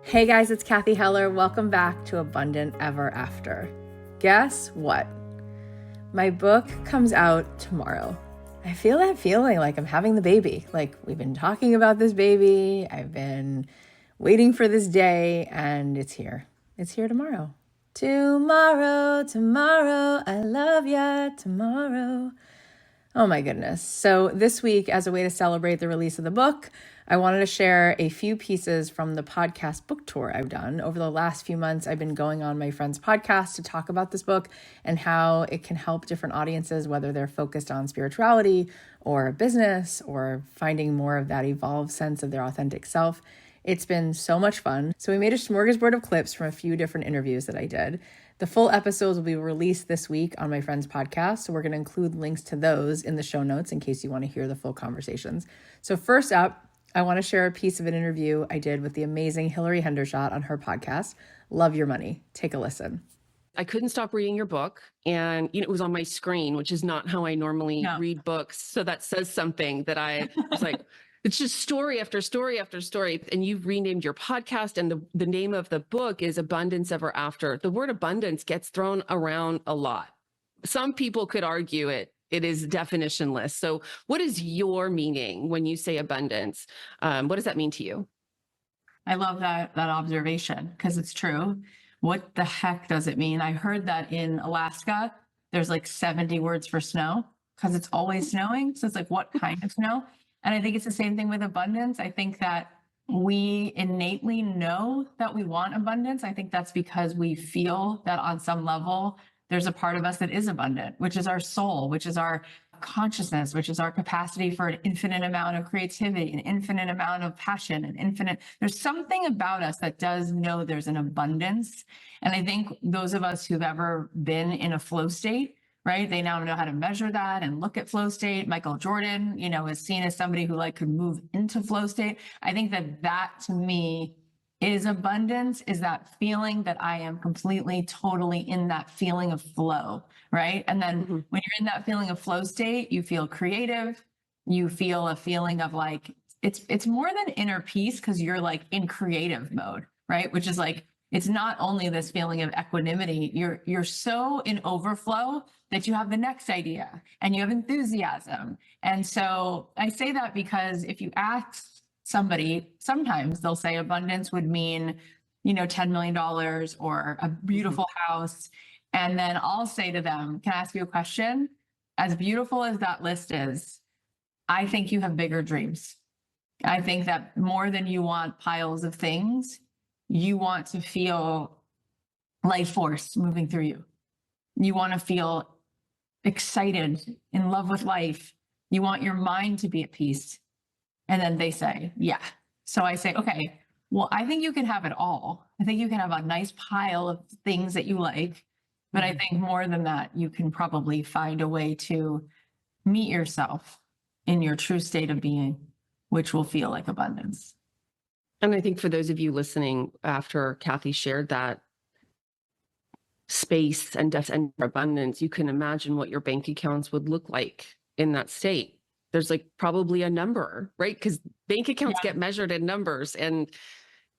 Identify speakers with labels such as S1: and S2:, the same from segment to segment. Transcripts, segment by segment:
S1: Hey guys, it's Cathy Heller. Welcome back to Abundant Ever After. Guess what? My book comes out tomorrow. I feel that feeling like I'm having the baby. Like we've been talking about this baby. I've been waiting for this day and it's here. It's here tomorrow. Tomorrow, I love ya, tomorrow. Oh my goodness. So this week, as a way to celebrate the release of the book, I wanted to share a few pieces from the podcast book tour I've done. Over the last few months, I've been going on my friend's podcast to talk about this book and how it can help different audiences, whether they're focused on spirituality or business or finding more of that evolved sense of their authentic self. It's been so much fun. So we made a smorgasbord of clips from a few different interviews that I did. The full episodes will be released this week on my friend's podcast. So we're going to include links to those in the show notes in case you want to hear the full conversations. So first up, I want to share a piece of an interview I did with the amazing Hilary Hendershott on her podcast, Love Your Money. Take a listen.
S2: I couldn't stop reading your book, and it was on my screen, which is not how I normally read books. So that says something that I was like, it's just story after story after story. And you've renamed your podcast, and the name of the book is Abundance Ever After. The word abundance gets thrown around a lot. Some people could argue it is definitionless. So what is your meaning when you say abundance? What does that mean to you?
S3: I love that observation because it's true. What the heck does it mean? I heard that in Alaska, there's like 70 words for snow because it's always snowing. So it's like, what kind of snow? And I think it's the same thing with abundance. I think that we innately know that we want abundance. I think that's because we feel that on some level, there's a part of us that is abundant, which is our soul, which is our consciousness, which is our capacity for an infinite amount of creativity, an infinite amount of passion, there's something about us that does know there's an abundance. And I think those of us who've ever been in a flow state, right? They now know how to measure that and look at flow state. Michael Jordan, is seen as somebody who could move into flow state. I think that to me is abundance, is that feeling that I am completely, totally in that feeling of flow, right? And then when you're in that feeling of flow state, you feel creative, you feel a feeling of it's more than inner peace because you're in creative mode, right? Which is it's not only this feeling of equanimity, you're so in overflow that you have the next idea and you have enthusiasm. And so I say that because if you ask somebody, sometimes they'll say abundance would mean, $10 million or a beautiful house. And then I'll say to them, can I ask you a question? As beautiful as that list is, I think you have bigger dreams. I think that more than you want piles of things, you want to feel life force moving through you. You want to feel excited, in love with life. You want your mind to be at peace. And then they say, yeah. So I say, okay, well, I think you can have it all. I think you can have a nice pile of things that you like. But I think more than that, you can probably find a way to meet yourself in your true state of being, which will feel like abundance.
S2: And I think for those of you listening, after Cathy shared that space and abundance, you can imagine what your bank accounts would look like in that state. There's probably a number, right? Because bank accounts get measured in numbers, and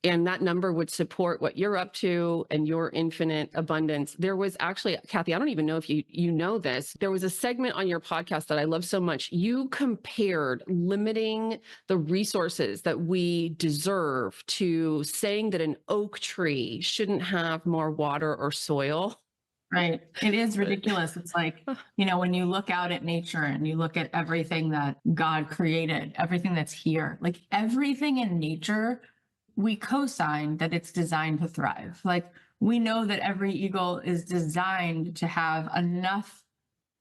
S2: that number would support what you're up to and your infinite abundance. There was actually, Cathy, I don't even know if you know this. There was a segment on your podcast that I love so much. You compared limiting the resources that we deserve to saying that an oak tree shouldn't have more water or soil.
S3: Right. It is ridiculous. It's when you look out at nature and you look at everything that God created, everything that's here, everything in nature, we co-sign that it's designed to thrive. We know that every eagle is designed to have enough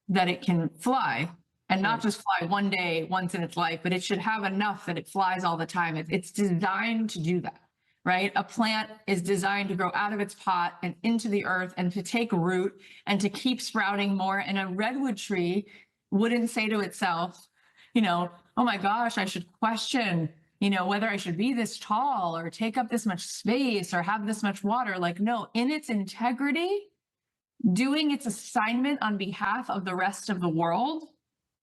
S3: that it can fly, and not just fly one day, once in its life, but it should have enough that it flies all the time. It's designed to do that. Right? A plant is designed to grow out of its pot and into the earth and to take root and to keep sprouting more. And a redwood tree wouldn't say to itself, oh my gosh, I should question, whether I should be this tall or take up this much space or have this much water. No, in its integrity, doing its assignment on behalf of the rest of the world,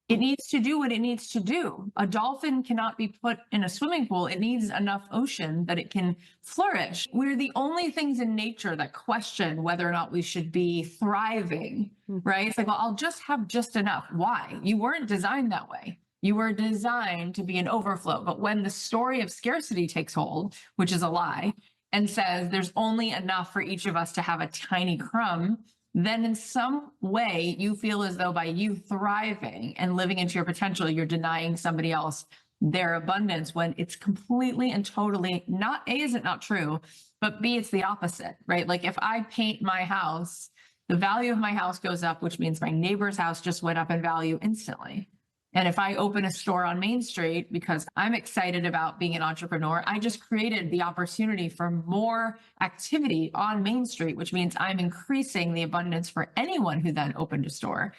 S3: It needs to do what it needs to do. A dolphin cannot be put in a swimming pool. It needs enough ocean that it can flourish. We're the only things in nature that question whether or not we should be thriving, right? It's like, well, I'll just have just enough. Why? You weren't designed that way. You were designed to be an overflow. But when the story of scarcity takes hold, which is a lie, and says there's only enough for each of us to have a tiny crumb, then in some way you feel as though by you thriving and living into your potential, you're denying somebody else their abundance, when it's completely and totally not, A, is it not true, but B, it's the opposite, right? Like if I paint my house, the value of my house goes up, which means my neighbor's house just went up in value instantly. And if I open a store on Main Street because I'm excited about being an entrepreneur, I just created the opportunity for more activity on Main Street, which means I'm increasing the abundance for anyone who then opened a store.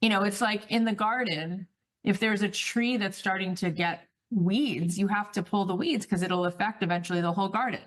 S3: You know, it's like in the garden, if there's a tree that's starting to get weeds, you have to pull the weeds because it'll affect eventually the whole garden.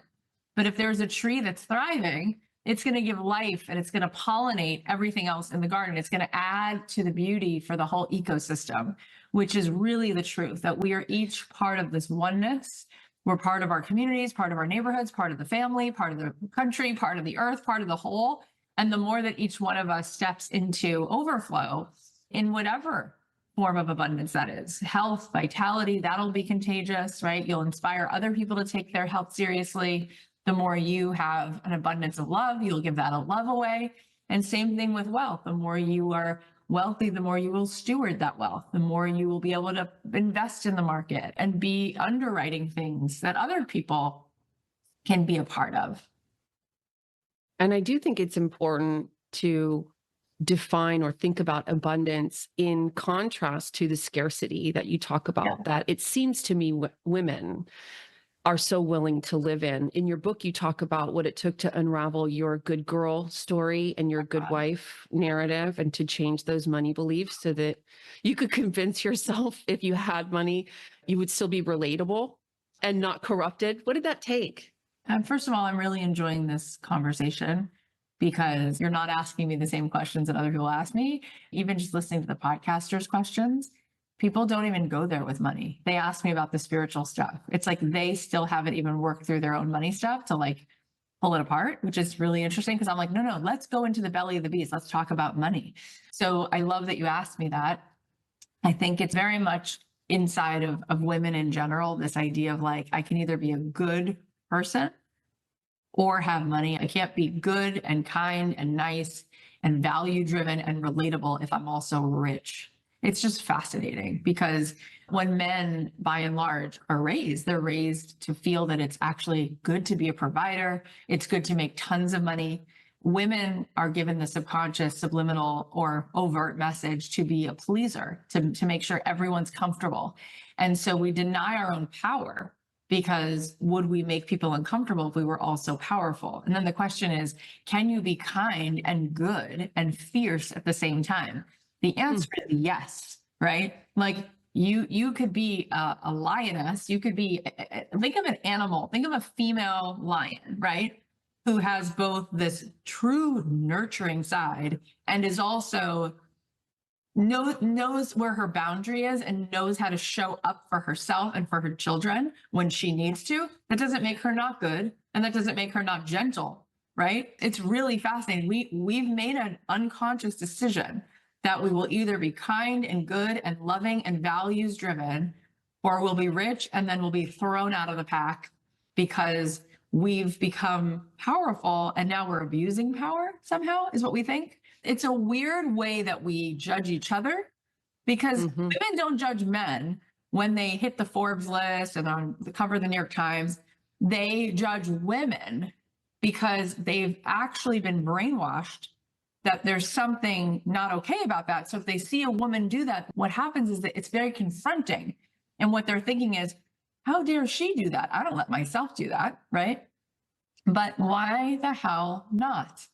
S3: But if there's a tree that's thriving, it's going to give life and it's going to pollinate everything else in the garden. It's going to add to the beauty for the whole ecosystem, which is really the truth, that we are each part of this oneness. We're part of our communities, part of our neighborhoods, part of the family, part of the country, part of the earth, part of the whole. And the more that each one of us steps into overflow in whatever form of abundance that is, health, vitality, that'll be contagious, right? You'll inspire other people to take their health seriously. The more you have an abundance of love, you'll give that love away. And same thing with wealth. The more you are wealthy, the more you will steward that wealth, the more you will be able to invest in the market and be underwriting things that other people can be a part of.
S2: And I do think it's important to define or think about abundance in contrast to the scarcity that you talk about, that it seems to me women are so willing to live in. In your book, you talk about what it took to unravel your good girl story and your good wife narrative, and to change those money beliefs so that you could convince yourself if you had money, you would still be relatable and not corrupted. What did that take?
S3: First of all, I'm really enjoying this conversation because you're not asking me the same questions that other people ask me. Even just listening to the podcasters' questions, people don't even go there with money. They ask me about the spiritual stuff. It's like they still haven't even worked through their own money stuff to like pull it apart, which is really interesting because I'm like, no, let's go into the belly of the beast. Let's talk about money. So I love that you asked me that. I think it's very much inside of women in general, this idea of like, I can either be a good person or have money. I can't be good and kind and nice and value driven and relatable if I'm also rich. It's just fascinating because when men, by and large, are raised, they're raised to feel that it's actually good to be a provider. It's good to make tons of money. Women are given the subconscious, subliminal, or overt message to be a pleaser, to make sure everyone's comfortable. And so we deny our own power because would we make people uncomfortable if we were also powerful? And then the question is, can you be kind and good and fierce at the same time? The answer is yes, right? Like you could be a lioness. You could be, think of an animal, think of a female lion, right? Who has both this true nurturing side and is also knows where her boundary is and knows how to show up for herself and for her children when she needs to. That doesn't make her not good. And that doesn't make her not gentle, right? It's really fascinating. We've made an unconscious decision that we will either be kind and good and loving and values driven, or we'll be rich and then we'll be thrown out of the pack because we've become powerful and now we're abusing power somehow, is what we think. It's a weird way that we judge each other because women don't judge men when they hit the Forbes list and on the cover of the New York Times. They judge women because they've actually been brainwashed that there's something not okay about that. So if they see a woman do that, what happens is that it's very confronting. And what they're thinking is, how dare she do that? I don't let myself do that, right? But why the hell not,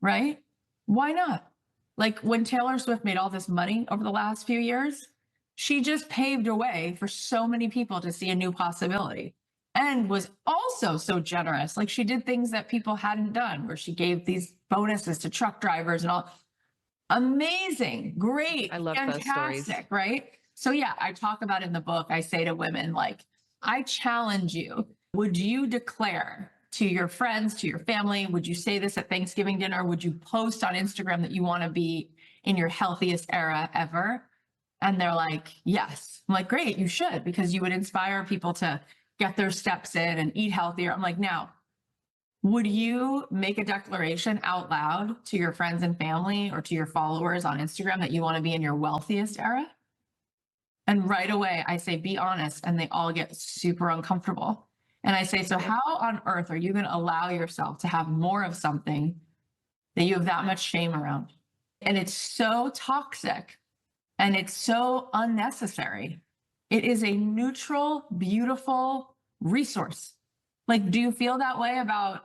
S3: right? Why not? Like when Taylor Swift made all this money over the last few years, she just paved a way for so many people to see a new possibility and was also so generous. Like she did things that people hadn't done, where she gave these bonuses to truck drivers and all. Amazing. Great.
S2: I love those stories.
S3: Fantastic. Right. So yeah, I talk about in the book, I say to women, like, I challenge you. Would you declare to your friends, to your family, would you say this at Thanksgiving dinner? Would you post on Instagram that you want to be in your healthiest era ever? And they're like, yes. I'm like, great, you should, because you would inspire people to get their steps in and eat healthier. I'm like, now, would you make a declaration out loud to your friends and family or to your followers on Instagram that you want to be in your wealthiest era? And right away, I say, be honest. And they all get super uncomfortable. And I say, so how on earth are you going to allow yourself to have more of something that you have that much shame around? And it's so toxic and it's so unnecessary. It is a neutral, beautiful resource. Like, do you feel that way about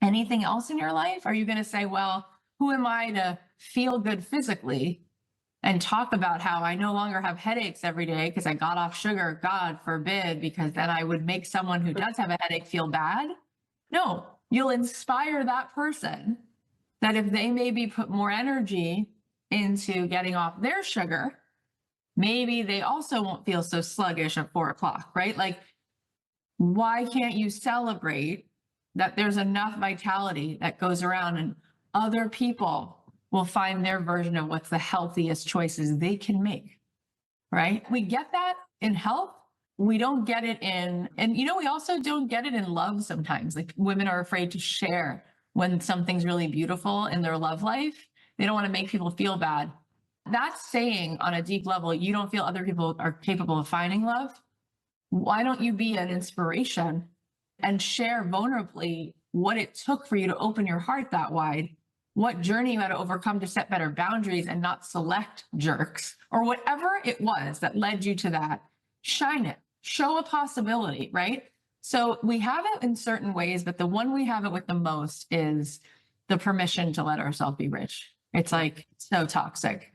S3: anything else in your life? Are you going to say, well, who am I to feel good physically and talk about how I no longer have headaches every day because I got off sugar, God forbid, because then I would make someone who does have a headache feel bad? No, you'll inspire that person that if they maybe put more energy into getting off their sugar, maybe they also won't feel so sluggish at 4 o'clock, right? Like, why can't you celebrate that there's enough vitality that goes around and other people will find their version of what's the healthiest choices they can make, right? We get that in health. We don't get it in, and we also don't get it in love sometimes. Like, women are afraid to share when something's really beautiful in their love life. They don't want to make people feel bad. That's saying on a deep level, you don't feel other people are capable of finding love. Why don't you be an inspiration and share vulnerably what it took for you to open your heart that wide, what journey you had to overcome to set better boundaries and not select jerks, or whatever it was that led you to that. Shine it, show a possibility, right? So we have it in certain ways, but the one we have it with the most is the permission to let ourselves be rich. It's like so toxic.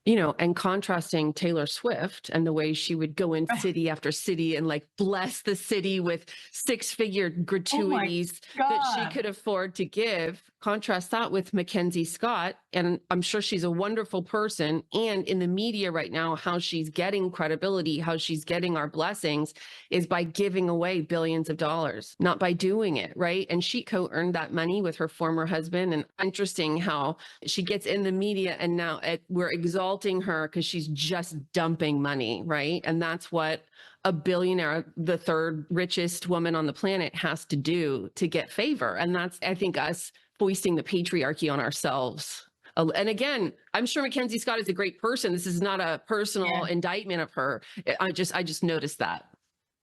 S2: And contrasting Taylor Swift and the way she would go in city after city and like bless the city with 6-figure gratuities that she could afford to give. Contrast that with Mackenzie Scott. And I'm sure she's a wonderful person. And in the media right now, how she's getting credibility, how she's getting our blessings is by giving away billions of dollars, not by doing it, right? And she co-earned that money with her former husband. And interesting how she gets in the media and now we're exalting her because she's just dumping money, right? And that's what a billionaire, the third richest woman on the planet, has to do to get favor. And that's, I think, us foisting the patriarchy on ourselves. And again, I'm sure Mackenzie Scott is a great person. This is not a personal indictment of her. I just noticed that.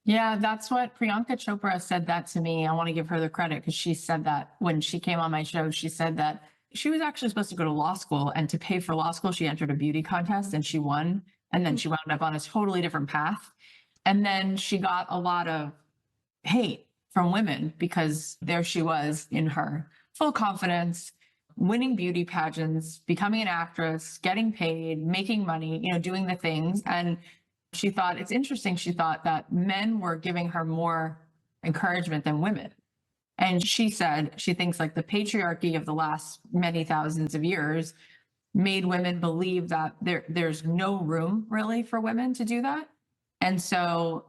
S3: Yeah, that's what Priyanka Chopra said that to me. I want to give her the credit because she said that when she came on my show. She said that she was actually supposed to go to law school, and to pay for law school, she entered a beauty contest and she won. And then she wound up on a totally different path. And then she got a lot of hate from women because there she was in her full confidence, winning beauty pageants, becoming an actress, getting paid, making money, doing the things. And she thought, it's interesting, she thought that men were giving her more encouragement than women. And she said she thinks like the patriarchy of the last many thousands of years made women believe that there's no room really for women to do that. And so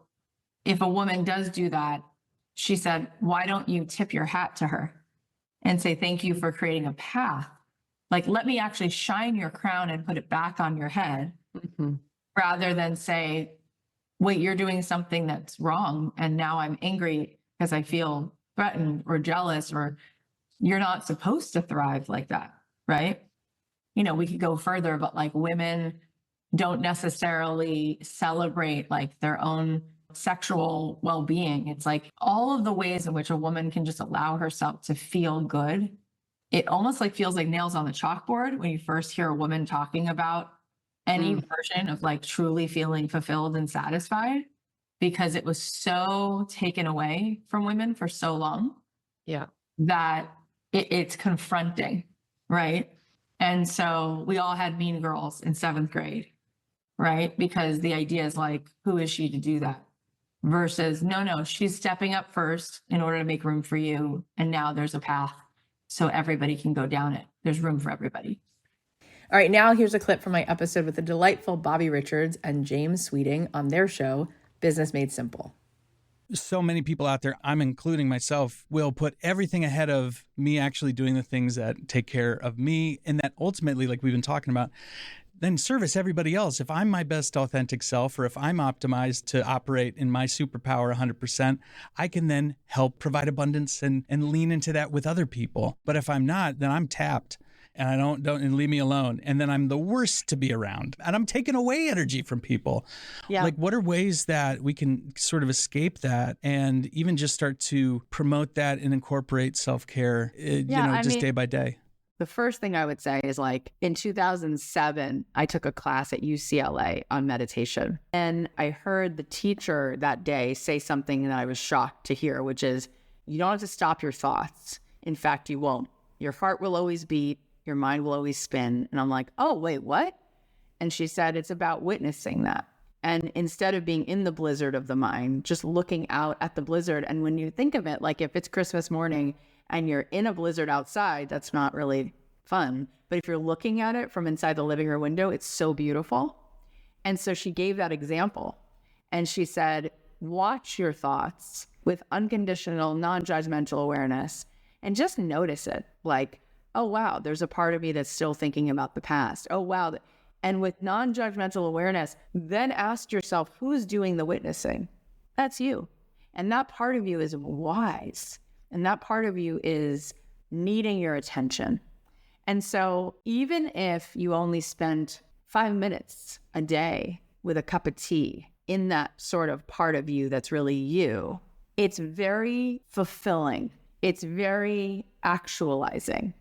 S3: if a woman does do that, she said, why don't you tip your hat to her and say, thank you for creating a path? Like, let me actually shine your crown and put it back on your head, rather than say, wait, you're doing something that's wrong. And now I'm angry because I feel threatened or jealous, or you're not supposed to thrive like that, right? We could go further, but like, women don't necessarily celebrate like their own sexual well-being. It's like all of the ways in which a woman can just allow herself to feel good. It almost like feels like nails on the chalkboard when you first hear a woman talking about any version of like truly feeling fulfilled and satisfied, because it was so taken away from women for so long.
S2: Yeah.
S3: That it's confronting, right? And so we all had mean girls in 7th grade, right? Because the idea is like, who is she to do that? Versus, no, she's stepping up first in order to make room for you. And now there's a path so everybody can go down it. There's room for everybody.
S1: All right, now here's a clip from my episode with the delightful Bobby Richards and James Sweeting on their show, Business Made Simple.
S4: So many people out there, I'm including myself, will put everything ahead of me actually doing the things that take care of me, and that ultimately, like we've been talking about, then service everybody else. If I'm my best authentic self, or if I'm optimized to operate in my superpower 100%, I can then help provide abundance and lean into that with other people. But if I'm not, then I'm tapped. And I don't and leave me alone. And then I'm the worst to be around. And I'm taking away energy from people.
S3: Yeah.
S4: Like, what are ways that we can sort of escape that and even just start to promote that and incorporate self-care, day by day?
S5: The first thing I would say is, like, in 2007, I took a class at UCLA on meditation. And I heard the teacher that day say something that I was shocked to hear, which is, you don't have to stop your thoughts. In fact, you won't. Your heart will always beat. Your mind will always spin. And I'm like, oh, wait, what? And she said, it's about witnessing that. And instead of being in the blizzard of the mind, just looking out at the blizzard. And when you think of it, like if it's Christmas morning and you're in a blizzard outside, that's not really fun. But if you're looking at it from inside the living room window, it's so beautiful. And so she gave that example. And she said, watch your thoughts with unconditional, non-judgmental awareness and just notice it. Like, oh, wow, there's a part of me that's still thinking about the past. Oh, wow. And with non-judgmental awareness, then ask yourself, who's doing the witnessing? That's you. And that part of you is wise. And that part of you is needing your attention. And so even if you only spend 5 minutes a day with a cup of tea in that sort of part of you that's really you, it's very fulfilling. It's very actualizing.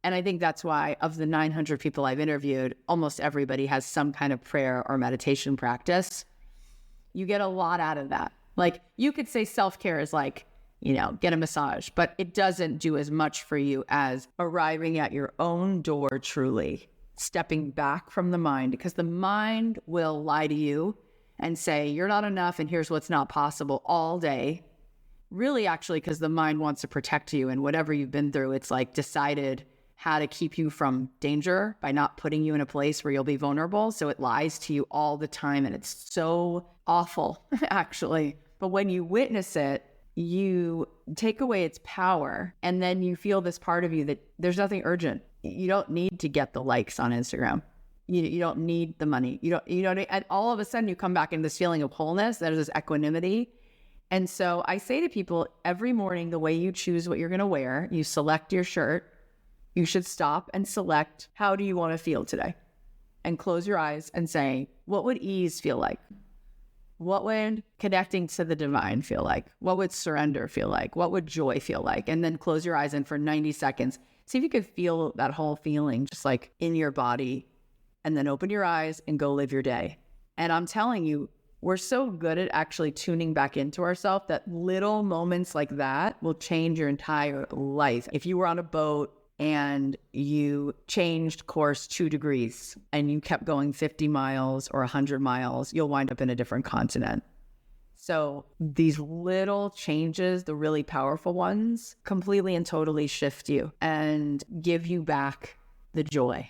S5: And I think that's why of the 900 people I've interviewed, almost everybody has some kind of prayer or meditation practice. You get a lot out of that. Like, you could say self-care is like, get a massage, but it doesn't do as much for you as arriving at your own door, truly stepping back from the mind, because the mind will lie to you and say, you're not enough and here's what's not possible all day. Really, actually, because the mind wants to protect you, and whatever you've been through, it's like decided how to keep you from danger by not putting you in a place where you'll be vulnerable. So it lies to you all the time. And it's so awful, actually. But when you witness it, you take away its power. And then you feel this part of you that there's nothing urgent. You don't need to get the likes on Instagram. You don't need the money. And all of a sudden you come back into this feeling of wholeness. There's this equanimity. And so I say to people every morning, the way you choose what you're going to wear, you select your shirt. You should stop and select, how do you want to feel today? And close your eyes and say, what would ease feel like? What would connecting to the divine feel like? What would surrender feel like? What would joy feel like? And then close your eyes and for 90 seconds, see if you could feel that whole feeling just like in your body, and then open your eyes and go live your day. And I'm telling you, we're so good at actually tuning back into ourselves that little moments like that will change your entire life. If you were on a boat and you changed course 2 degrees and you kept going 50 miles or 100 miles, you'll wind up in a different continent. So these little changes, the really powerful ones, completely and totally shift you and give you back the joy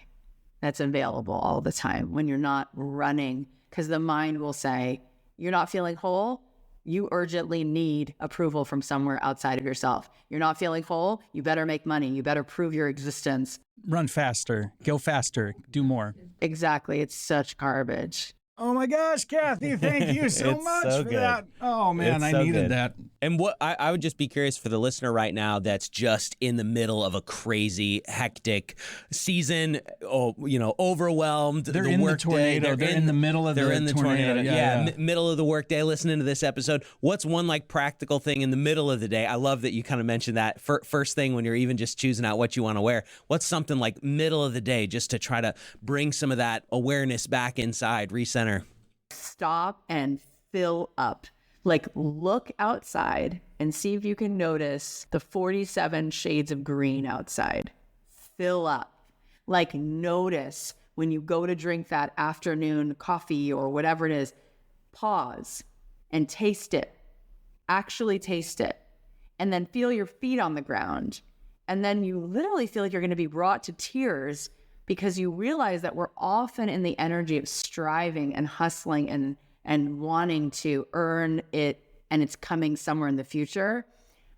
S5: that's available all the time when you're not running, because the mind will say, you're not feeling whole. You urgently need approval from somewhere outside of yourself. You're not feeling whole. You better make money. You better prove your existence.
S4: Run faster, go faster, do more.
S5: Exactly. It's such garbage.
S4: Oh my gosh, Cathy, thank you so
S6: It's
S4: much
S6: so
S4: for
S6: good.
S4: that. Oh man,
S6: It's
S4: I
S6: so
S4: needed
S6: good.
S4: that.
S6: And what I would just be curious for the listener right now that's just in the middle of a crazy, hectic season, overwhelmed.
S4: They're in the tornado. They're in the middle of the tornado. Yeah.
S6: Middle of the workday, listening to this episode. What's one practical thing in the middle of the day? I love that you kind of mentioned that first thing when you're even just choosing out what you want to wear. What's something like middle of the day just to try to bring some of that awareness back inside, recenter?
S5: Stop and fill up. Look outside and see if you can notice the 47 shades of green outside. Fill up. Notice when you go to drink that afternoon coffee or whatever it is, pause and taste it. Actually taste it. And then feel your feet on the ground. And then you literally feel like you're going to be brought to tears because you realize that we're often in the energy of striving and hustling and wanting to earn it, and it's coming somewhere in the future,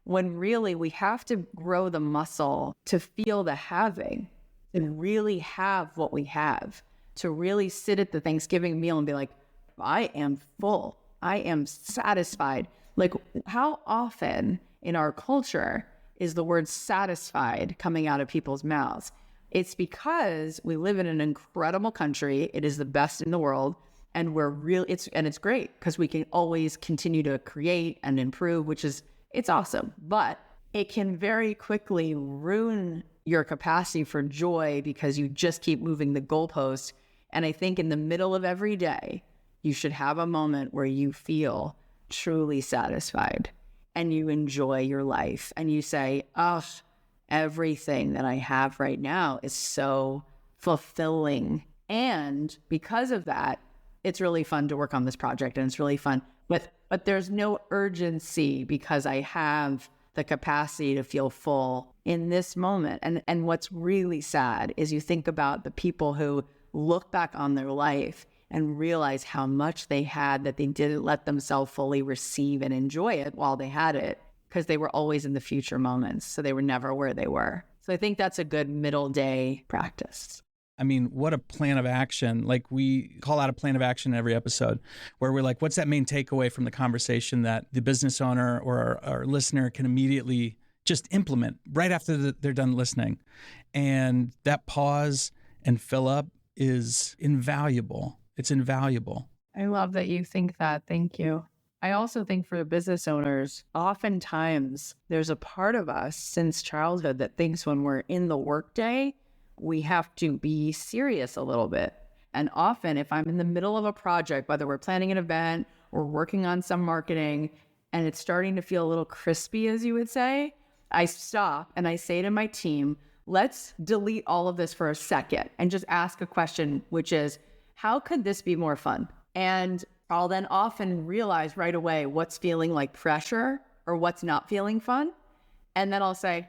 S5: when really we have to grow the muscle to feel the having, to really have what we have, to really sit at the Thanksgiving meal and be like, I am full, I am satisfied. Like, how often in our culture is the word satisfied coming out of people's mouths? It's because we live in an incredible country. It is the best in the world. And it's great because we can always continue to create and improve, it's awesome. But it can very quickly ruin your capacity for joy because you just keep moving the goalpost. And I think in the middle of every day, you should have a moment where you feel truly satisfied and you enjoy your life and you say, oh, everything that I have right now is so fulfilling. And because of that, it's really fun to work on this project and it's really fun. But there's no urgency because I have the capacity to feel full in this moment. And what's really sad is you think about the people who look back on their life and realize how much they had that they didn't let themselves fully receive and enjoy it while they had it because they were always in the future moments. So they were never where they were. So I think that's a good middle day practice.
S4: I mean, what a plan of action. Like, we call out a plan of action in every episode where we're like, what's that main takeaway from the conversation that the business owner or our listener can immediately just implement right after they're done listening? And that pause and fill up is invaluable. It's invaluable.
S5: I love that you think that. Thank you. I also think for business owners, oftentimes there's a part of us since childhood that thinks when we're in the workday, we have to be serious a little bit. And often if I'm in the middle of a project, whether we're planning an event or working on some marketing, and it's starting to feel a little crispy, as you would say, I stop and I say to my team, let's delete all of this for a second and just ask a question, which is, how could this be more fun? And I'll then often realize right away what's feeling like pressure or what's not feeling fun. And then I'll say,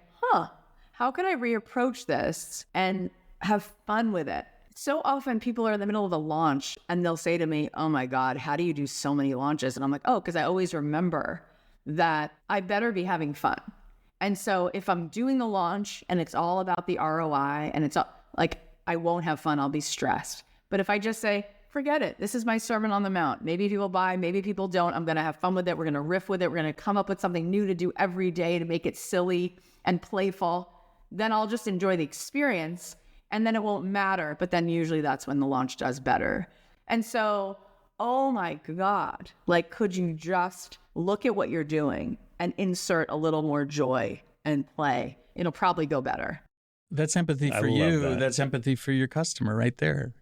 S5: how can I reapproach this and have fun with it? So often people are in the middle of a launch and they'll say to me, oh my God, how do you do so many launches? And I'm like, because I always remember that I better be having fun. And so if I'm doing the launch and it's all about the ROI and it's like, I won't have fun, I'll be stressed. But if I just say, forget it, this is my Sermon on the Mount. Maybe people buy, maybe people don't. I'm going to have fun with it. We're going to riff with it. We're going to come up with something new to do every day to make it silly and playful. Then I'll just enjoy the experience and then it won't matter. But then usually that's when the launch does better. And so, oh my God, like, could you just look at what you're doing and insert a little more joy and play? It'll probably go better.
S4: That's empathy for you. That's empathy for your customer right there.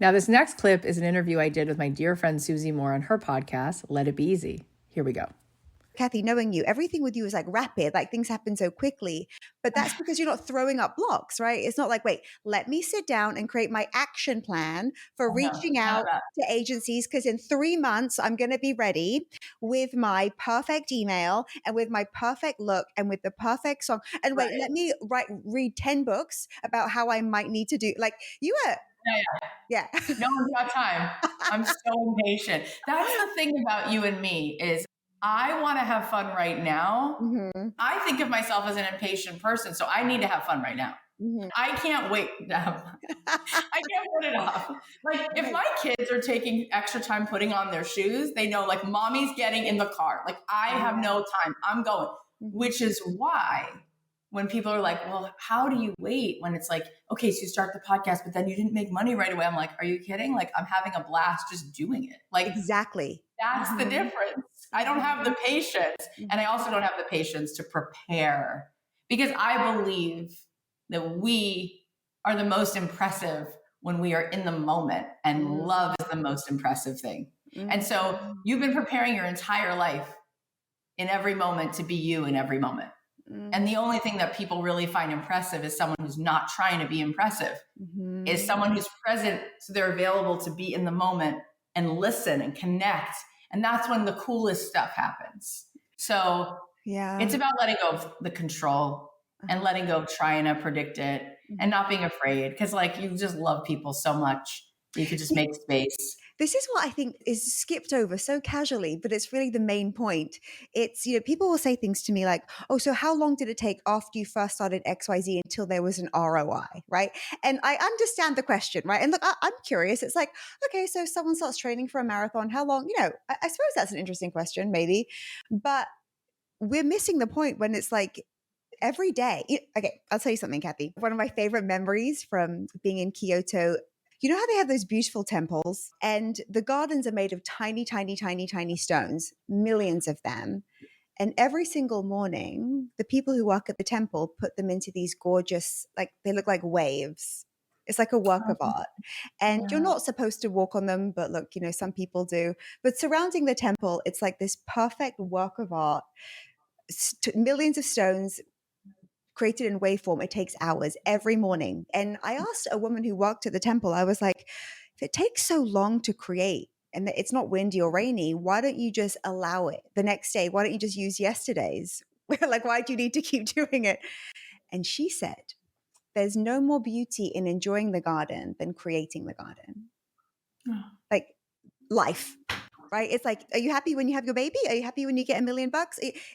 S1: Now, this next clip is an interview I did with my dear friend Susie Moore on her podcast, Let It Be Easy. Here we go.
S7: Cathy, knowing you, everything with you is like rapid, like things happen so quickly, but that's because you're not throwing up blocks, right? It's not like, wait, let me sit down and create my action plan for reaching out to agencies because in 3 months, I'm going to be ready with my perfect email and with my perfect look and with the perfect song. And wait, let me read 10 books about how I might need to do, like you are. Yeah.
S3: No one's got time. I'm so impatient. That's the thing about you and me is I want to have fun right now. Mm-hmm. I think of myself as an impatient person, so I need to have fun right now. Mm-hmm. I can't wait to have fun. I can't put it off. Like if my kids are taking extra time putting on their shoes, they know like mommy's getting in the car. Like I have no time. I'm going, which is why when people are like, well, how do you wait when it's like, okay, so you start the podcast, but then you didn't make money right away. I'm like, are you kidding? Like I'm having a blast just doing it. Like
S7: exactly.
S3: That's the difference. I don't have the patience. And I also don't have the patience to prepare because I believe that we are the most impressive when we are in the moment and love is the most impressive thing. And so you've been preparing your entire life in every moment to be you in every moment. And the only thing that people really find impressive is someone who's not trying to be impressive, is someone who's present. So they're available to be in the moment and listen and connect. And that's when the coolest stuff happens. So it's about letting go of the control. and letting go of trying to predict it and not being afraid. Because like you just love people so much, you could just make space.
S7: This is what I think is skipped over so casually, but it's really the main point. It's, people will say things to me like, oh, so how long did it take after you first started XYZ until there was an ROI, right? And I understand the question, right? And look, I'm curious. It's like, okay, so someone starts training for a marathon. How long? I suppose that's an interesting question, maybe. But we're missing the point when it's like, every day. Okay, I'll tell you something, Cathy. One of my favorite memories from being in Kyoto, you know how they have those beautiful temples and the gardens are made of tiny, tiny, tiny, tiny stones, millions of them. And every single morning, the people who work at the temple put them into these gorgeous, like they look like waves. It's like a work of art. And you're not supposed to walk on them, but look, some people do. But surrounding the temple, it's like this perfect work of art. Millions of stones, created in waveform. It takes hours every morning. And I asked a woman who worked at the temple, I was like, if it takes so long to create and it's not windy or rainy, why don't you just allow it the next day? Why don't you just use yesterday's? Like, why do you need to keep doing it? And she said, there's no more beauty in enjoying the garden than creating the garden. Like life, right? It's like, are you happy when you have your baby? Are you happy when you get $1 million?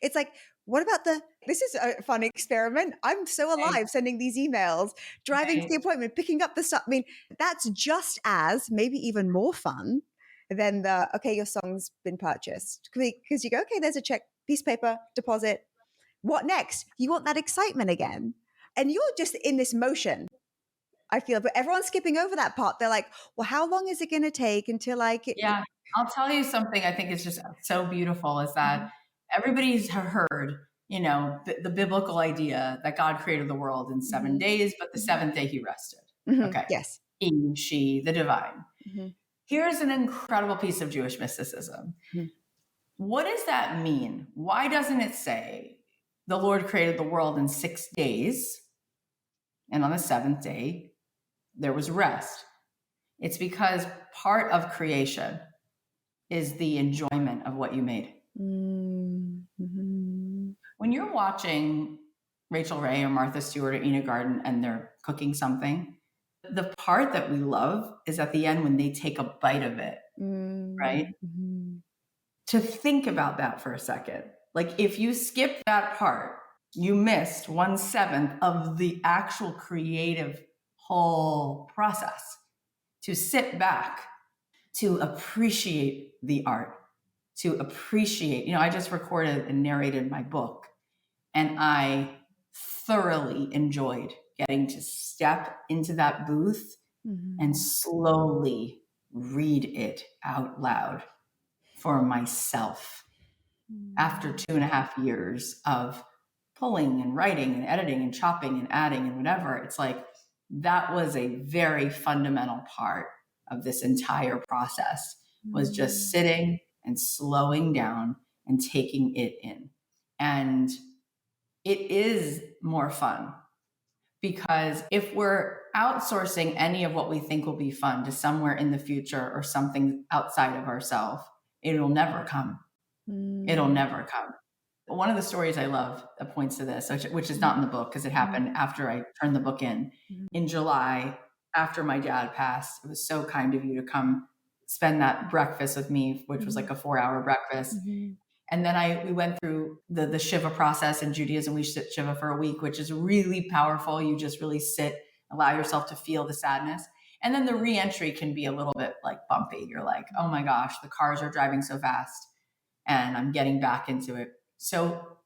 S7: It's like, what about this is a fun experiment. I'm so alive sending these emails, driving to the appointment, picking up the stuff. I mean, that's just as maybe even more fun than okay, your song's been purchased. Because you go, okay, there's a check, piece of paper, deposit. What next? You want that excitement again. And you're just in this motion, I feel, but everyone's skipping over that part. They're like, well, how long is it going to take until I get...
S3: Yeah, I'll tell you something I think is just so beautiful is that everybody's heard, the biblical idea that God created the world in 7 days, but the seventh day he rested. Okay.
S7: Yes.
S3: He, she, the divine. Here's an incredible piece of Jewish mysticism. What does that mean? Why doesn't it say the Lord created the world in 6 days and on the seventh day there was rest? It's because part of creation is the enjoyment of what you made. When you're watching Rachel Ray or Martha Stewart or Ina Garten and they're cooking something, the part that we love is at the end when they take a bite of it, right? To think about that for a second. Like if you skip that part, you missed 1/7 of the actual creative whole process. To sit back, to appreciate the art, to appreciate, I just recorded and narrated my book, and I thoroughly enjoyed getting to step into that booth and slowly read it out loud for myself. After 2.5 years of pulling and writing and editing and chopping and adding and whatever, it's like, that was a very fundamental part of this entire process, was just sitting and slowing down and taking it in. And it is more fun because if we're outsourcing any of what we think will be fun to somewhere in the future or something outside of ourselves, it'll never come. It'll never come. One of the stories I love that points to this, which is not in the book because it happened after I turned the book in July, after my dad passed. It was so kind of you to come spend that breakfast with me, which was like a 4-hour breakfast. And then we went through the Shiva process in Judaism. We sit Shiva for a week, which is really powerful. You just really sit, allow yourself to feel the sadness. And then the re-entry can be a little bit like bumpy. You're like, oh my gosh, the cars are driving so fast and I'm getting back into it. So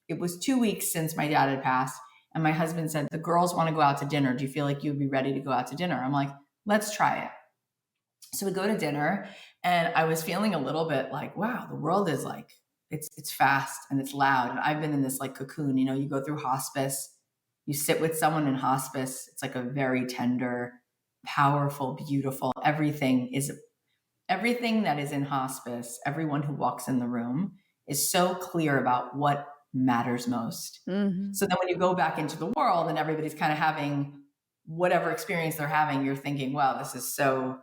S3: it was 2 weeks since my dad had passed. And my husband said, the girls want to go out to dinner. Do you feel like you'd be ready to go out to dinner? I'm like, let's try it. So we go to dinner and I was feeling a little bit like, wow, the world is like, it's fast and it's loud. And I've been in this like cocoon, you go through hospice, you sit with someone in hospice. It's like a very tender, powerful, beautiful, everything that is in hospice. Everyone who walks in the room is so clear about what matters most. So then when you go back into the world and everybody's kind of having whatever experience they're having, you're thinking, wow, this is so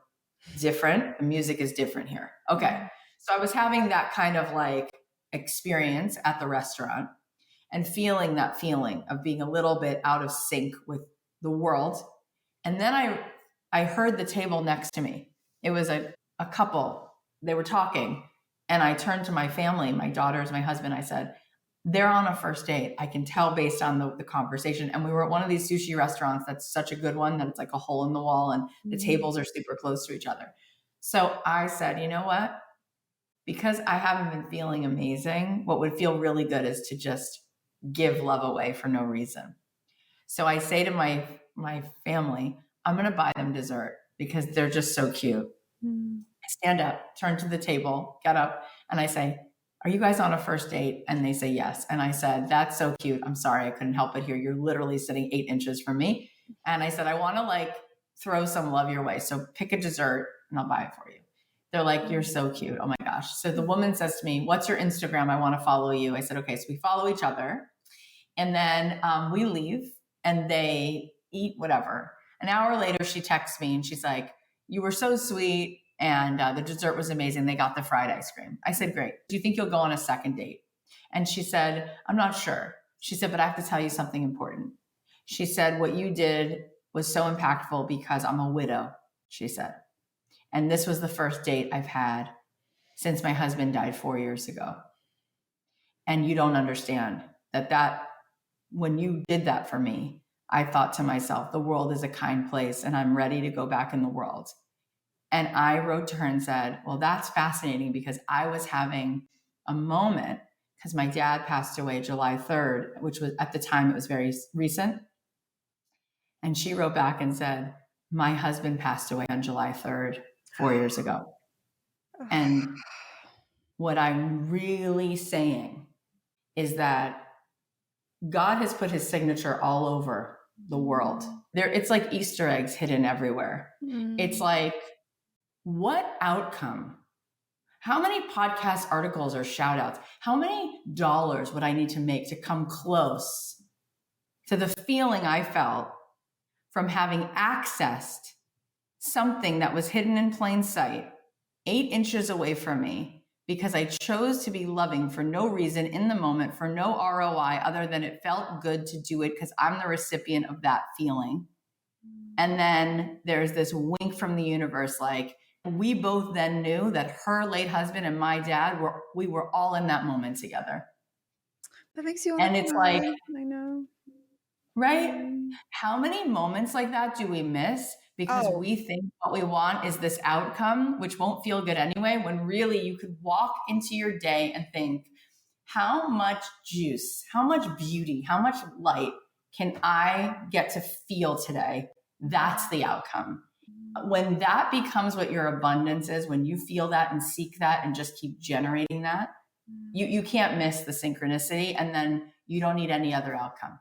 S3: different. The music is different here. Okay. So I was having that kind of like experience at the restaurant. and feeling that feeling of being a little bit out of sync with the world. And then I heard the table next to me. It was a couple. They were talking. And I turned to my family, my daughters, my husband. I said, they're on a first date. I can tell based on the conversation. And we were at one of these sushi restaurants that's such a good one that it's like a hole in the wall and the tables are super close to each other. So I said, you know what? Because I haven't been feeling amazing, what would feel really good is to just give love away for no reason. So I say to my family, I'm going to buy them dessert because they're just so cute. I stand up, turn to the table, get up, and I say, are you guys on a first date? And they say yes. And I said, that's so cute. I'm sorry, I couldn't help it here. You're literally sitting 8 inches from me. And I said, I want to like throw some love your way. So pick a dessert and I'll buy it for you. They're like, you're so cute. Oh my gosh. So the woman says to me, what's your Instagram? I want to follow you. I said, okay. So we follow each other. And then we leave and they eat whatever. An hour later, she texts me and she's like, you were so sweet. And the dessert was amazing. They got the fried ice cream. I said, great. Do you think you'll go on a second date? And she said, I'm not sure. She said, but I have to tell you something important. She said, what you did was so impactful because I'm a widow, she said. And this was the first date I've had since my husband died 4 years ago. And you don't understand that when you did that for me, I thought to myself, the world is a kind place and I'm ready to go back in the world. And I wrote to her and said, well, that's fascinating because I was having a moment because my dad passed away July 3rd, which was at the time, it was very recent. And she wrote back and said, my husband passed away on July 3rd, 4 years ago. And what I'm really saying is that God has put his signature all over the world. It's like Easter eggs hidden everywhere. It's like, what outcome? How many podcast articles or shout outs? How many dollars would I need to make to come close to the feeling I felt from having accessed something that was hidden in plain sight, 8 inches away from me, because I chose to be loving for no reason in the moment, for no ROI other than it felt good to do it because I'm the recipient of that feeling. And then there's this wink from the universe, like, we both then knew that her late husband and my dad we were all in that moment together.
S7: That makes you
S3: and it's like,
S7: I know.
S3: Right? How many moments like that do we miss because we think what we want is this outcome, which won't feel good anyway, when really you could walk into your day and think, how much juice, how much beauty, how much light can I get to feel today? That's the outcome. When that becomes what your abundance is, when you feel that and seek that and just keep generating that, you can't miss the synchronicity, and then you don't need any other outcome.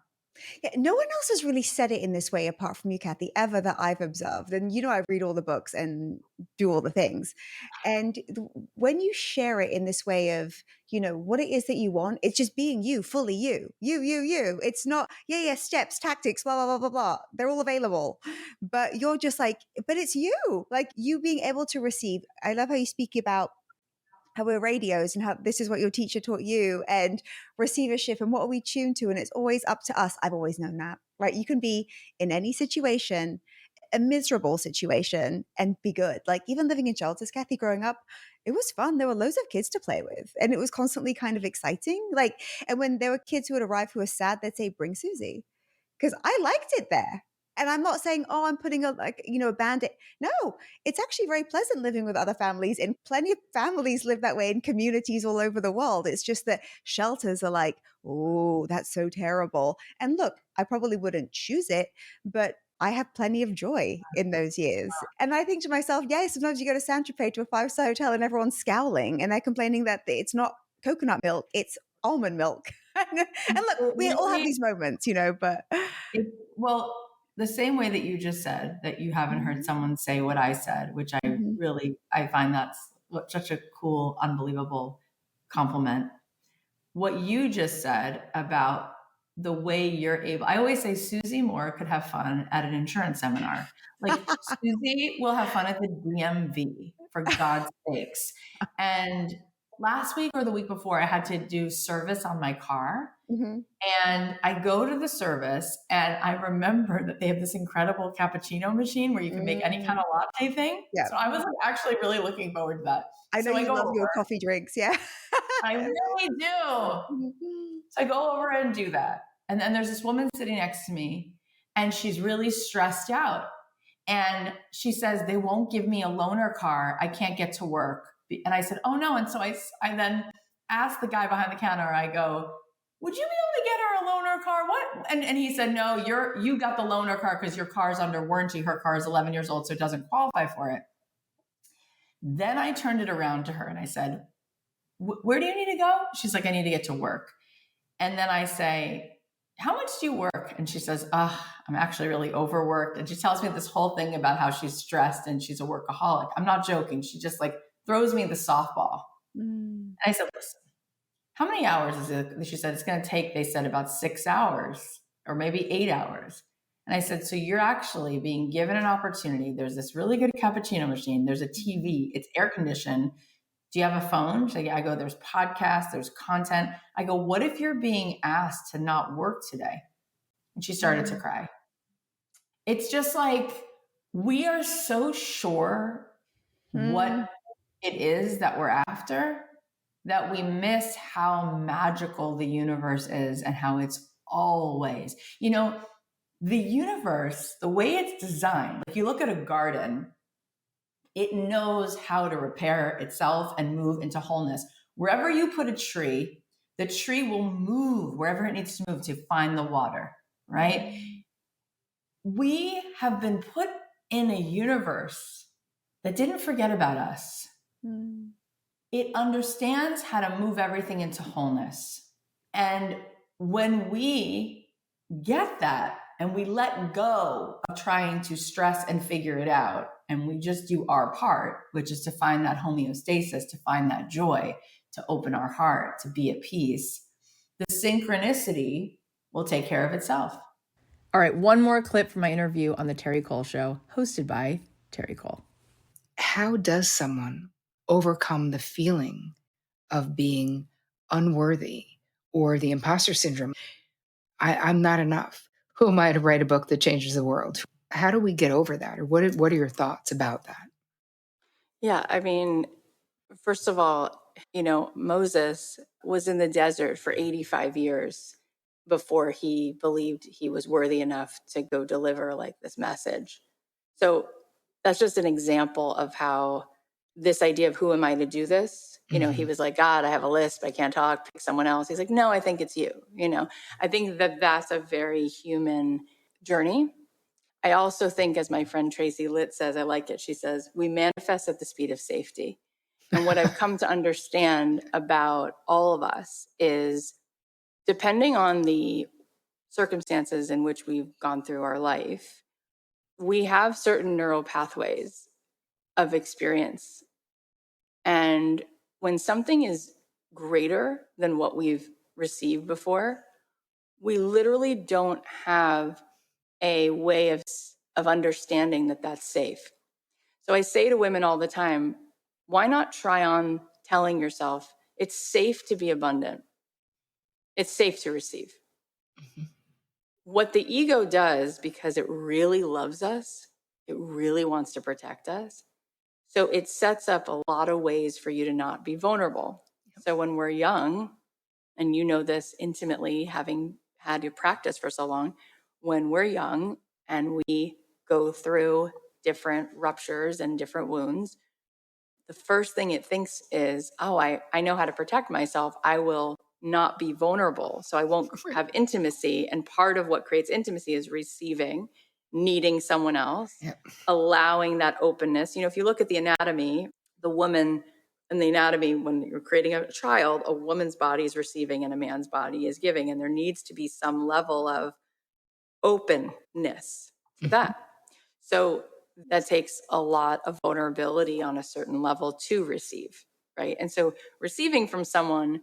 S7: Yeah, no one else has really said it in this way apart from you, Cathy, ever that I've observed. And I read all the books and do all the things. And when you share it in this way of, what it is that you want, it's just being you, fully you. It's not, steps, tactics, blah, blah, blah, blah, blah. They're all available. But you're just like, but it's you, like you being able to receive. I love how you speak about how we're radios and how this is what your teacher taught you, and receivership and what are we tuned to. And it's always up to us. I've always known that, right? You can be in any situation, a miserable situation, and be good. Like even living in shelters, Cathy, growing up, it was fun. There were loads of kids to play with and it was constantly kind of exciting. Like, and when there were kids who would arrive who were sad, they'd say, bring Susie. Because I liked it there. And I'm not saying, I'm putting a Band-Aid. No, it's actually very pleasant living with other families, and plenty of families live that way in communities all over the world. It's just that shelters are like, oh, that's so terrible. And look, I probably wouldn't choose it, but I have plenty of joy in those years. And I think to myself, sometimes you go to Saint-Tropez to a 5-star hotel and everyone's scowling and they're complaining that it's not coconut milk, it's almond milk. And look, we all have these moments, but...
S3: The same way that you just said that you haven't heard someone say what I said, which I find that's such a cool, unbelievable compliment. What you just said about the way you're able, I always say Susie Moore could have fun at an insurance seminar. Like Susie will have fun at the DMV, for God's sakes. And last week or the week before, I had to do service on my car.
S7: Mhm.
S3: And I go to the service and I remember that they have this incredible cappuccino machine where you can make any kind of latte thing.
S7: Yeah.
S3: So I was like actually really looking forward to that.
S7: I know
S3: So
S7: you
S3: go
S7: love your
S3: over.
S7: coffee drinks. Yeah.
S3: I really do. So I go over and do that. And then there's this woman sitting next to me and she's really stressed out. And she says, they won't give me a loaner car. I can't get to work. And I said, oh no. And so I then asked the guy behind the counter, I go, would you be able to get her a loaner car? What? And he said, no, you got the loaner car because your car's under warranty. Her car is 11 years old, so it doesn't qualify for it. Then I turned it around to her and I said, where do you need to go? She's like, I need to get to work. And then I say, how much do you work? And she says, I'm actually really overworked. And she tells me this whole thing about how she's stressed and she's a workaholic. I'm not joking. She just like throws me the softball. And I said, listen, how many hours is it? She said, it's going to take, they said about 6 hours or maybe 8 hours. And I said, so you're actually being given an opportunity. There's this really good cappuccino machine. There's a TV. It's air conditioned. Do you have a phone? She's like, yeah. I go, there's podcasts, there's content. I go, what if you're being asked to not work today? And she started to cry. It's just like, we are so sure what it is that we're after that we miss how magical the universe is and how it's always, the universe, the way it's designed, like you look at a garden, it knows how to repair itself and move into wholeness. Wherever you put a tree, the tree will move wherever it needs to move to find the water, right? We have been put in a universe that didn't forget about us. It understands how to move everything into wholeness. And when we get that and we let go of trying to stress and figure it out, and we just do our part, which is to find that homeostasis, to find that joy, to open our heart, to be at peace, the synchronicity will take care of itself.
S1: All right, one more clip from my interview on the Terri Cole Show, hosted by Terri Cole.
S8: How does someone overcome the feeling of being unworthy or the imposter syndrome? I'm not enough. Who am I to write a book that changes the world? How do we get over that? Or what are your thoughts about that?
S9: Yeah, I mean, first of all, Moses was in the desert for 85 years before he believed he was worthy enough to go deliver like this message. So that's just an example of how this idea of who am I to do this? He was like, God, I have a list, but I can't talk, pick someone else. He's like, no, I think it's you. I think that that's a very human journey. I also think, as my friend Tracy Litt says, I like it. She says, we manifest at the speed of safety. And what I've come to understand about all of us is, depending on the circumstances in which we've gone through our life, we have certain neural pathways of experience. And when something is greater than what we've received before, we literally don't have a way of understanding that that's safe. So I say to women all the time, why not try on telling yourself it's safe to be abundant? It's safe to receive. What the ego does, because it really loves us, it really wants to protect us. So it sets up a lot of ways for you to not be vulnerable. So when we're young, and you know this intimately, having had to practice for so long, when we're young and we go through different ruptures and different wounds, the first thing it thinks is, oh, I know how to protect myself. I will not be vulnerable. So I won't have intimacy. And part of what creates intimacy is receiving, needing someone else, allowing that openness. If you look at the anatomy, the woman in the anatomy, when you're creating a child, a woman's body is receiving and a man's body is giving. And there needs to be some level of openness to that. So that takes a lot of vulnerability on a certain level to receive, right? And so receiving from someone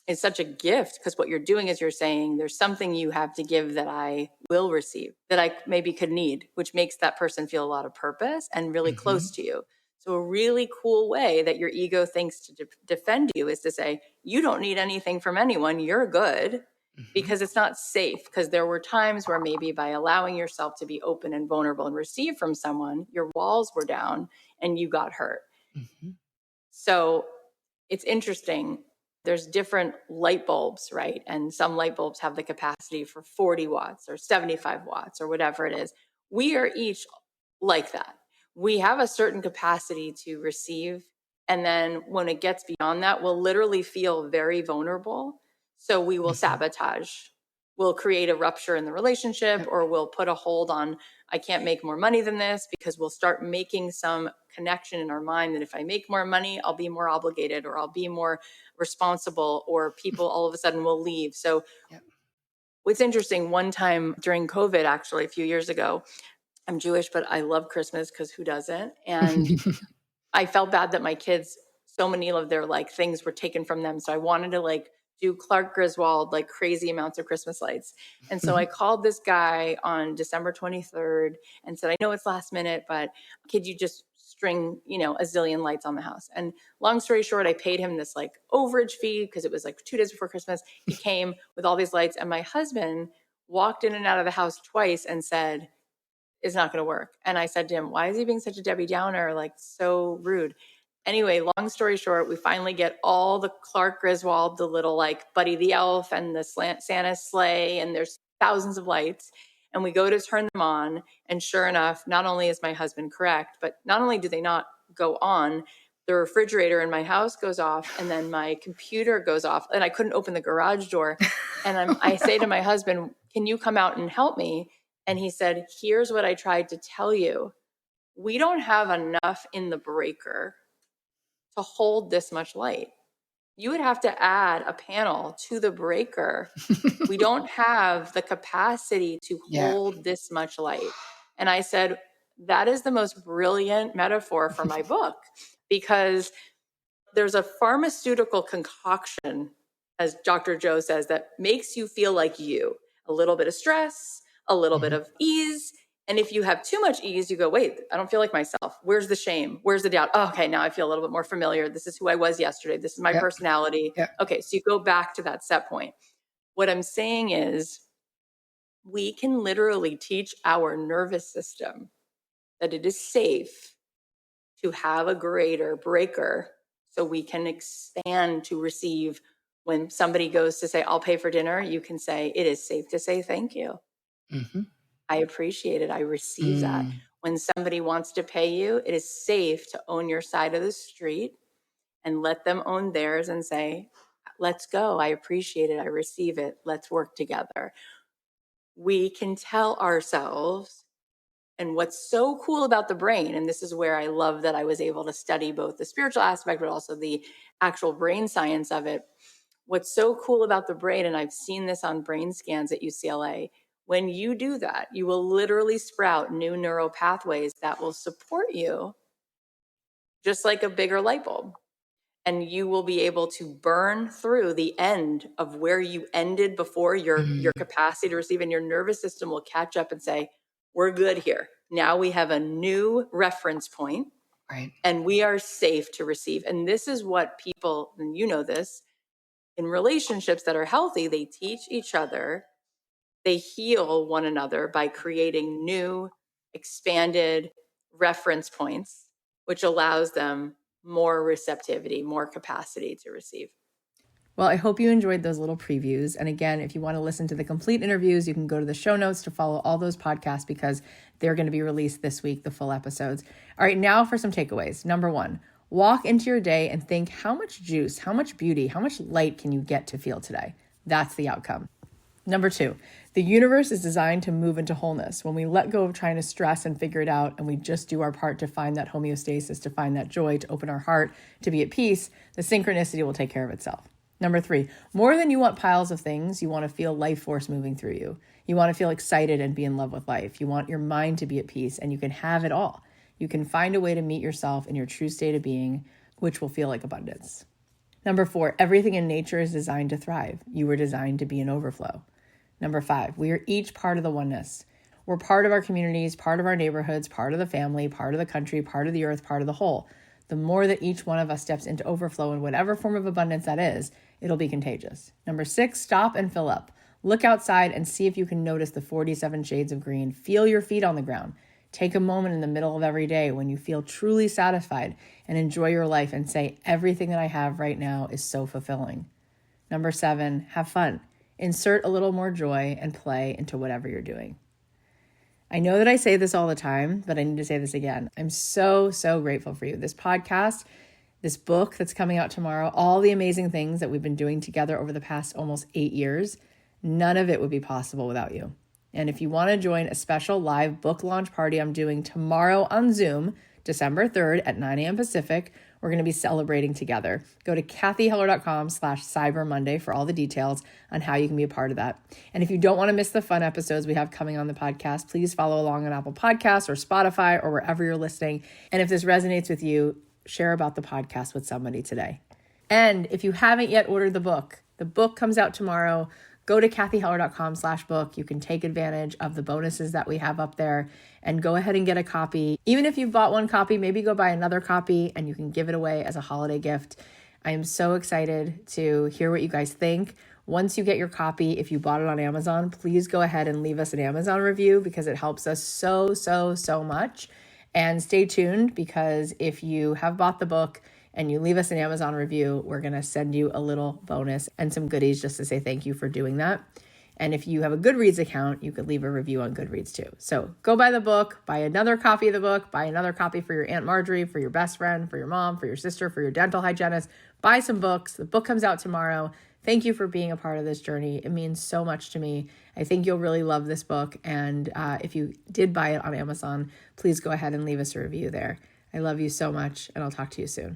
S9: is such a gift, because what you're doing is you're saying there's something you have to give that I will receive, that I maybe could need, which makes that person feel a lot of purpose and really close to you. So a really cool way that your ego thinks to defend you is to say, you don't need anything from anyone. You're good, because it's not safe. Because there were times where maybe by allowing yourself to be open and vulnerable and receive from someone, your walls were down and you got hurt. So it's interesting. There's different light bulbs, right? And some light bulbs have the capacity for 40 watts or 75 watts or whatever it is. We are each like that. We have a certain capacity to receive. And then when it gets beyond that, we'll literally feel very vulnerable. So we will sabotage. We'll create a rupture in the relationship, or we'll put a hold on, I can't make more money than this, because we'll start making some connection in our mind that if I make more money, I'll be more obligated, or I'll be more responsible, or people all of a sudden will leave. So what's interesting, one time during COVID, actually a few years ago, I'm Jewish, but I love Christmas because who doesn't? And I felt bad that my kids, so many of their like things were taken from them. So I wanted to like do Clark Griswold, like crazy amounts of Christmas lights. And so I called this guy on December 23rd and said, I know it's last minute, but could you just string, you know, a zillion lights on the house? And long story short, I paid him this like overage fee because it was like 2 days before Christmas. He came with all these lights, and my husband walked in and out of the house twice and said, it's not going to work. And I said to him, why is he being such a Debbie Downer? Like, so rude. Anyway, long story short, we finally get all the Clark Griswold, the little like Buddy the Elf and the Santa sleigh, and there's thousands of lights. And we go to turn them on. And sure enough, not only is my husband correct, but not only do they not go on, the refrigerator in my house goes off, and then my computer goes off, and I couldn't open the garage door. And I say to my husband, can you come out and help me? And he said, here's what I tried to tell you. We don't have enough in the breaker to hold this much light. You would have to add a panel to the breaker. We don't have the capacity to hold this much light. And I said, that is the most brilliant metaphor for my book, because there's a pharmaceutical concoction, as Dr. Joe says, that makes you feel like you. A little bit of stress, a little bit of ease. And if you have too much ease, you go, wait, I don't feel like myself. Where's the shame? Where's the doubt? Oh, okay, now I feel a little bit more familiar. This is who I was yesterday. This is my personality. Okay, so you go back to that set point. What I'm saying is, we can literally teach our nervous system that it is safe to have a greater breaker, so we can expand to receive. When somebody goes to say, I'll pay for dinner, you can say, it is safe to say thank you. I appreciate it. I receive that. When somebody wants to pay you, it is safe to own your side of the street and let them own theirs and say, let's go. I appreciate it. I receive it. Let's work together. We can tell ourselves. And what's so cool about the brain, and this is where I love that I was able to study both the spiritual aspect, but also the actual brain science of it. What's so cool about the brain, and I've seen this on brain scans at UCLA, when you do that, you will literally sprout new neural pathways that will support you, just like a bigger light bulb. And you will be able to burn through the end of where you ended before, your capacity to receive, and your nervous system will catch up and say, we're good here. Now we have a new reference point, and we are safe to receive. And this is what people, and you know this, in relationships that are healthy, they teach each other, they heal one another by creating new, expanded reference points, which allows them more receptivity, more capacity to receive.
S1: Well, I hope you enjoyed those little previews. And again, if you want to listen to the complete interviews, you can go to the show notes to follow all those podcasts, because they're going to be released this week, the full episodes. All right, now for some takeaways. Number 1, walk into your day and think, how much juice, how much beauty, how much light can you get to feel today? That's the outcome. Number 2, the universe is designed to move into wholeness. When we let go of trying to stress and figure it out, and we just do our part to find that homeostasis, to find that joy, to open our heart, to be at peace, the synchronicity will take care of itself. Number 3, more than you want piles of things, you want to feel life force moving through you. You want to feel excited and be in love with life. You want your mind to be at peace, and you can have it all. You can find a way to meet yourself in your true state of being, which will feel like abundance. Number 4, everything in nature is designed to thrive. You were designed to be in overflow. Number 5, we are each part of the oneness. We're part of our communities, part of our neighborhoods, part of the family, part of the country, part of the earth, part of the whole. The more that each one of us steps into overflow in whatever form of abundance that is, it'll be contagious. Number 6, stop and fill up. Look outside and see if you can notice the 47 shades of green. Feel your feet on the ground. Take a moment in the middle of every day when you feel truly satisfied and enjoy your life and say, everything that I have right now is so fulfilling. Number 7, have fun. Insert a little more joy and play into whatever you're doing. I know that I say this all the time, but I need to say this again. I'm so, so grateful for you. This podcast, this book that's coming out tomorrow, all the amazing things that we've been doing together over the past almost 8 years, none of it would be possible without you. And if you want to join a special live book launch party I'm doing tomorrow on Zoom, December 3rd at 9 a.m. Pacific, we're going to be celebrating together. Go to cathyheller.com/Cyber Monday for all the details on how you can be a part of that. And if you don't want to miss the fun episodes we have coming on the podcast, please follow along on Apple Podcasts or Spotify or wherever you're listening. And if this resonates with you, share about the podcast with somebody today. And if you haven't yet ordered the book comes out tomorrow. Go to cathyheller.com/book. You can take advantage of the bonuses that we have up there and go ahead and get a copy. Even if you've bought one copy, maybe go buy another copy and you can give it away as a holiday gift. I am so excited to hear what you guys think. Once you get your copy, if you bought it on Amazon, please go ahead and leave us an Amazon review because it helps us so, so, so much. And stay tuned because if you have bought the book and you leave us an Amazon review, we're going to send you a little bonus and some goodies just to say thank you for doing that. And if you have a Goodreads account, you could leave a review on Goodreads too. So go buy the book, buy another copy of the book, buy another copy for your Aunt Marjorie, for your best friend, for your mom, for your sister, for your dental hygienist. Buy some books. The book comes out tomorrow. Thank you for being a part of this journey. It means so much to me. I think you'll really love this book. And if you did buy it on Amazon, please go ahead and leave us a review there. I love you so much, and I'll talk to you soon.